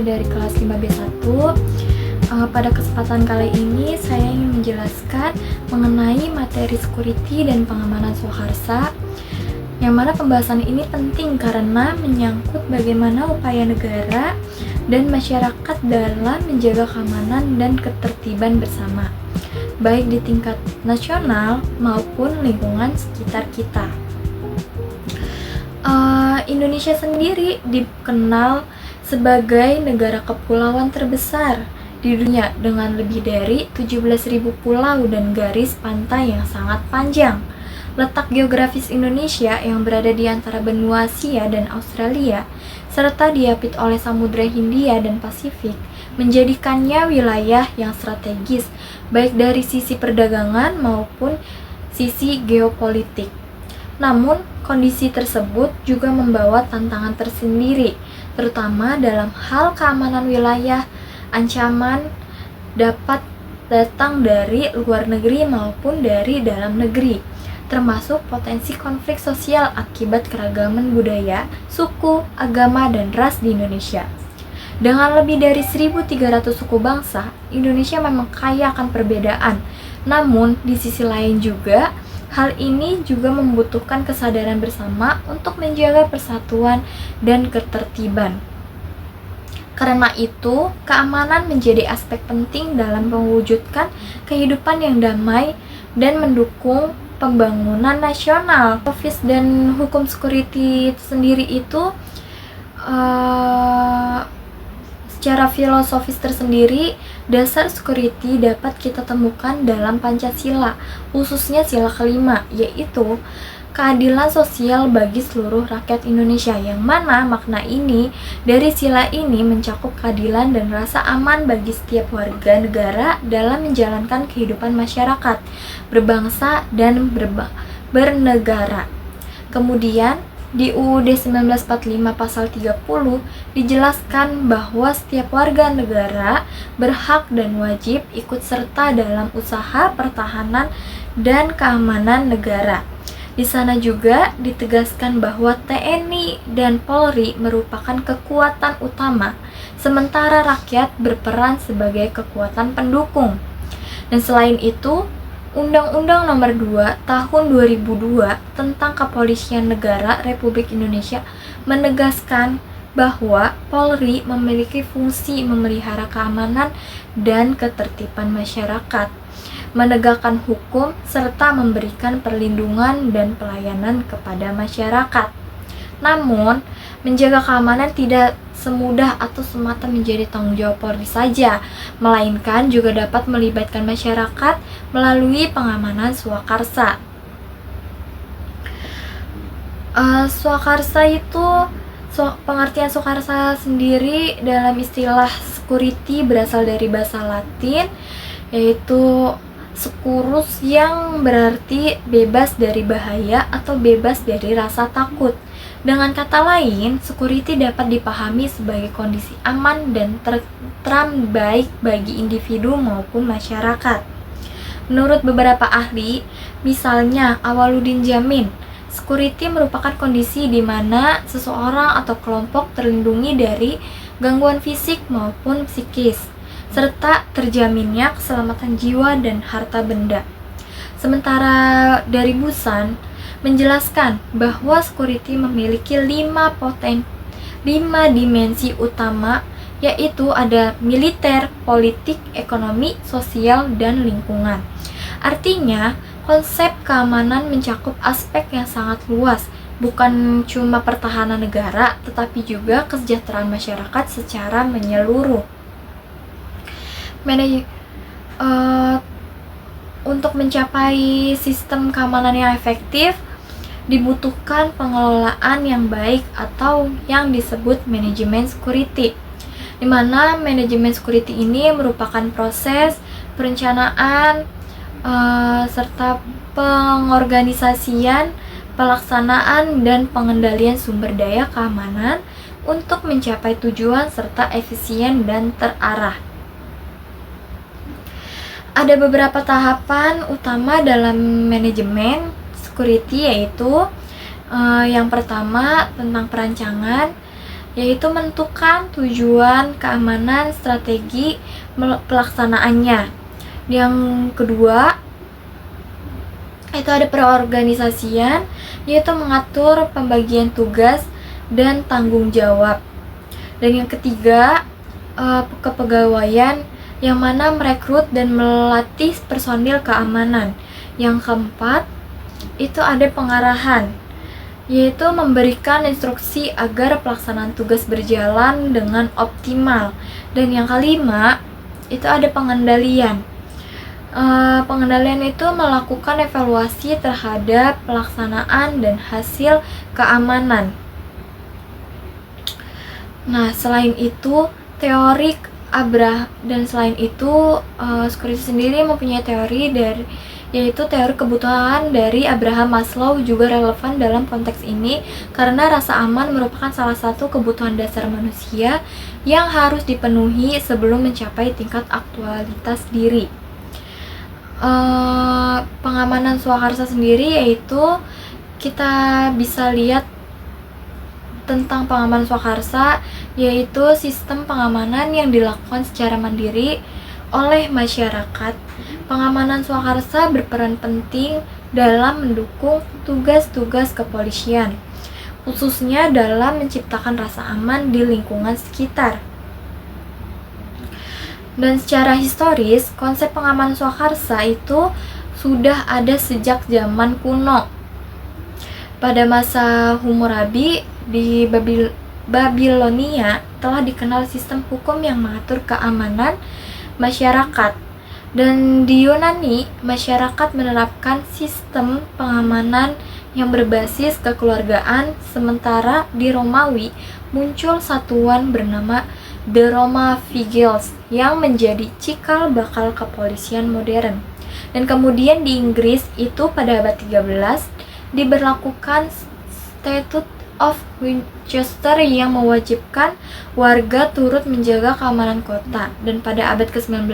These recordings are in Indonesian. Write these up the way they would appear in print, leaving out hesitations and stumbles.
dari kelas 5B1. Pada kesempatan kali ini saya ingin menjelaskan mengenai materi security dan pengamanan swakarsa, yang mana pembahasan ini penting karena menyangkut bagaimana upaya negara dan masyarakat dalam menjaga keamanan dan ketertiban bersama, baik di tingkat nasional maupun lingkungan sekitar kita. Indonesia sendiri dikenal sebagai negara kepulauan terbesar di dunia dengan lebih dari 17.000 pulau dan garis pantai yang sangat panjang. Letak geografis Indonesia yang berada di antara benua Asia dan Australia, serta diapit oleh Samudra Hindia dan Pasifik, menjadikannya wilayah yang strategis, baik dari sisi perdagangan maupun sisi geopolitik. Namun, kondisi tersebut juga membawa tantangan tersendiri, terutama dalam hal keamanan wilayah. Ancaman dapat datang dari luar negeri maupun dari dalam negeri, termasuk potensi konflik sosial akibat keragaman budaya, suku, agama, dan ras di Indonesia. Dengan lebih dari 1.300 suku bangsa, Indonesia memang kaya akan perbedaan. Namun, di sisi lain juga, hal ini juga membutuhkan kesadaran bersama untuk menjaga persatuan dan ketertiban. Karena itu, keamanan menjadi aspek penting dalam mewujudkan kehidupan yang damai dan mendukung pembangunan nasional. Office dan hukum security sendiri itu secara filosofis tersendiri, dasar security dapat kita temukan dalam Pancasila, khususnya sila kelima, yaitu keadilan sosial bagi seluruh rakyat Indonesia, yang mana makna ini dari sila ini mencakup keadilan dan rasa aman bagi setiap warga negara dalam menjalankan kehidupan masyarakat, berbangsa, dan bernegara. Kemudian, di UUD 1945 pasal 30 dijelaskan bahwa setiap warga negara berhak dan wajib ikut serta dalam usaha pertahanan dan keamanan negara. Di sana juga ditegaskan bahwa TNI dan Polri merupakan kekuatan utama, sementara rakyat berperan sebagai kekuatan pendukung. Dan selain itu, Undang-Undang Nomor 2 Tahun 2002 tentang Kepolisian Negara Republik Indonesia menegaskan bahwa Polri memiliki fungsi memelihara keamanan dan ketertiban masyarakat, menegakkan hukum, serta memberikan perlindungan dan pelayanan kepada masyarakat. Namun, menjaga keamanan tidak semudah atau semata menjadi tanggung jawab Polri saja, melainkan juga dapat melibatkan masyarakat melalui pengamanan swakarsa. Swakarsa itu, pengertian swakarsa sendiri dalam istilah security berasal dari bahasa Latin, yaitu securus, yang berarti bebas dari bahaya atau bebas dari rasa takut. Dengan kata lain, security dapat dipahami sebagai kondisi aman dan tentram baik bagi individu maupun masyarakat. Menurut beberapa ahli, misalnya Awaludin Jamin, security merupakan kondisi di mana seseorang atau kelompok terlindungi dari gangguan fisik maupun psikis, serta terjaminnya keselamatan jiwa dan harta benda. Sementara dari Busan menjelaskan bahwa security memiliki 5 dimensi utama, yaitu ada militer, politik, ekonomi, sosial, dan lingkungan. Artinya, konsep keamanan mencakup aspek yang sangat luas, bukan cuma pertahanan negara, tetapi juga kesejahteraan masyarakat secara menyeluruh. Untuk mencapai sistem keamanan yang efektif, dibutuhkan pengelolaan yang baik atau yang disebut manajemen security, di mana manajemen security ini merupakan proses perencanaan serta pengorganisasian, pelaksanaan, dan pengendalian sumber daya keamanan untuk mencapai tujuan serta efisien dan terarah. Ada beberapa tahapan utama dalam manajemen security, yaitu yang pertama tentang perancangan, yaitu menentukan tujuan, keamanan, strategi pelaksanaannya. Yang kedua, itu ada perorganisasian, yaitu mengatur pembagian tugas dan tanggung jawab. Dan yang ketiga, kepegawaian, yang mana merekrut dan melatih personil keamanan. Yang keempat, itu ada pengarahan, yaitu memberikan instruksi agar pelaksanaan tugas berjalan dengan optimal. Dan yang kelima, itu ada pengendalian. Pengendalian itu melakukan evaluasi terhadap pelaksanaan dan hasil keamanan. Nah, selain itu teori security sendiri mempunyai teori yaitu teori kebutuhan dari Abraham Maslow juga relevan dalam konteks ini karena rasa aman merupakan salah satu kebutuhan dasar manusia yang harus dipenuhi sebelum mencapai tingkat aktualitas diri. Pengamanan swakarsa sendiri, yaitu kita bisa lihat tentang pengamanan swakarsa, yaitu sistem pengamanan yang dilakukan secara mandiri oleh masyarakat. Pengamanan swakarsa berperan penting dalam mendukung tugas-tugas kepolisian, khususnya dalam menciptakan rasa aman di lingkungan sekitar. Dan secara historis, konsep pengamanan swakarsa itu sudah ada sejak zaman kuno. Pada masa Hammurabi di Babilonia telah dikenal sistem hukum yang mengatur keamanan masyarakat. Dan di Yunani, masyarakat menerapkan sistem pengamanan yang berbasis kekeluargaan, sementara di Romawi muncul satuan bernama The Roma Vigiles yang menjadi cikal bakal kepolisian modern. Dan kemudian di Inggris itu pada abad 13 diberlakukan Statute of Winchester yang mewajibkan warga turut menjaga keamanan kota. Dan pada abad ke-19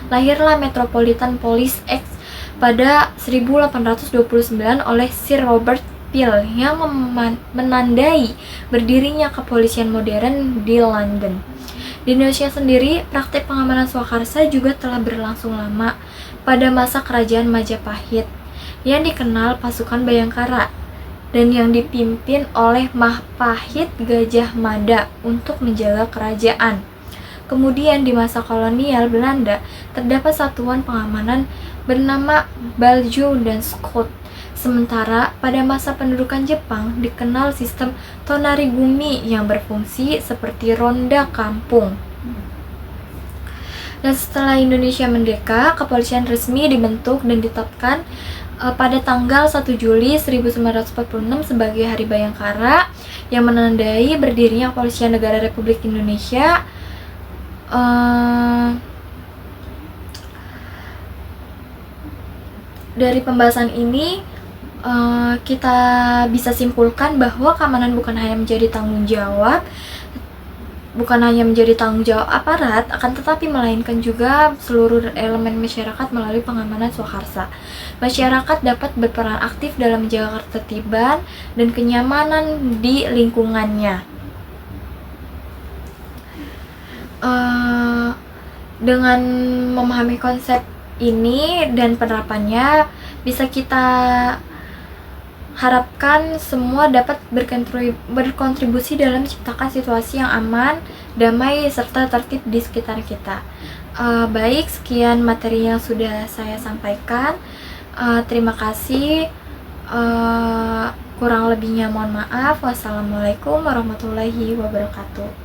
lahirlah Metropolitan Police Act pada 1829 oleh Sir Robert Peel yang menandai berdirinya kepolisian modern di London. Di Indonesia sendiri, praktik pengamanan swakarsa juga telah berlangsung lama pada masa Kerajaan Majapahit yang dikenal pasukan Bayangkara dan yang dipimpin oleh Mahpahit Gajah Mada untuk menjaga kerajaan. Kemudian di masa kolonial Belanda terdapat satuan pengamanan bernama Baljo dan Scout. Sementara pada masa pendudukan Jepang dikenal sistem tonarigumi yang berfungsi seperti ronda kampung. Dan setelah Indonesia merdeka, kepolisian resmi dibentuk dan ditetapkan pada tanggal 1 Juli 1946 sebagai Hari Bayangkara yang menandai berdirinya Kepolisian Negara Republik Indonesia. Dari pembahasan ini kita bisa simpulkan bahwa keamanan bukan hanya menjadi tanggung jawab aparat, akan tetapi melainkan juga seluruh elemen masyarakat melalui pengamanan swakarsa. Masyarakat dapat berperan aktif dalam menjaga ketertiban dan kenyamanan di lingkungannya. Dengan memahami konsep ini dan penerapannya, bisa kita harapkan semua dapat berkontribusi dalam menciptakan situasi yang aman, damai, serta tertib di sekitar kita. Baik, sekian materi yang sudah saya sampaikan. Terima kasih. Kurang lebihnya mohon maaf. Wassalamualaikum warahmatullahi wabarakatuh.